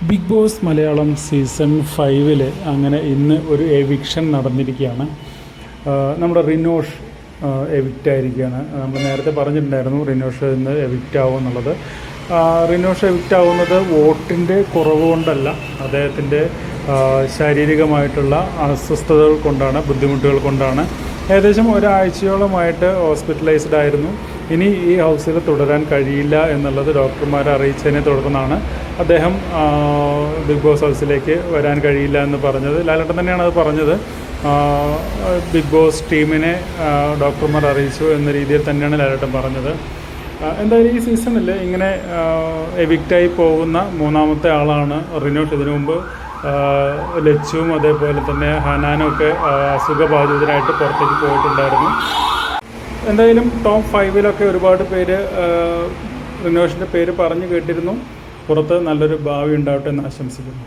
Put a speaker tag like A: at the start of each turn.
A: Big boss Malayalam season 5 അങ്ങനെ ഇന്ന് ഒരു എവിക്ഷൻ നടന്നിരിക്കുകയാണ്. നമ്മുടെ റിനോഷ് എവിക്റ്റ് ആയിരിക്കുകയാണ്. നമ്മൾ നേരത്തെ പറഞ്ഞിട്ടുണ്ടായിരുന്നു റിനോഷ് ഇന്ന് എവിക്റ്റ് ആവും എന്നുള്ളത്. റിനോഷ് എവിക്റ്റ് ആവുന്നത് വോട്ടിൻ്റെ കുറവ് കൊണ്ടല്ല, അദ്ദേഹത്തിൻ്റെ ശാരീരികമായിട്ടുള്ള അസ്വസ്ഥതകൾ കൊണ്ടാണ്, ബുദ്ധിമുട്ടുകൾ കൊണ്ടാണ്. ഏകദേശം ഒരാഴ്ചയോളമായിട്ട് ഹോസ്പിറ്റലൈസ്ഡ് ആയിരുന്നു. ഇനി ഈ ഹൗസിൽ തുടരാൻ കഴിയില്ല എന്നുള്ളത് ഡോക്ടർമാരെ അറിയിച്ചതിനെ തുടർന്നാണ് അദ്ദേഹം ബിഗ് ബോസ് ഹൗസിലേക്ക് വരാൻ കഴിയില്ല എന്ന് പറഞ്ഞത്. ലാലേട്ടൻ തന്നെയാണ് അത് പറഞ്ഞത്. ബിഗ് ബോസ് ടീമിനെ ഡോക്ടർമാർ അറിയിച്ചു എന്ന രീതിയിൽ തന്നെയാണ് ലാലേട്ടൻ പറഞ്ഞത്. എന്തായാലും ഈ സീസണിൽ ഇങ്ങനെ എവിക്റ്റായി പോകുന്ന മൂന്നാമത്തെ ആളാണ് റിനോഷ്. ഇതിനു മുമ്പ് ലച്ചുവും അതേപോലെ തന്നെ ഹനാനും ഒക്കെ അസുഖബാധിതരായിട്ട് പുറത്തേക്ക് പോയിട്ടുണ്ടായിരുന്നു. എന്തായാലും ടോപ്പ് 5 ഒരുപാട് പേര് റിനോഷിൻ്റെ പേര് പറഞ്ഞു കേട്ടിരുന്നു. പുറത്ത് നല്ലൊരു ഭാവി ഉണ്ടാവട്ടെ എന്ന് ആശംസിക്കുന്നു.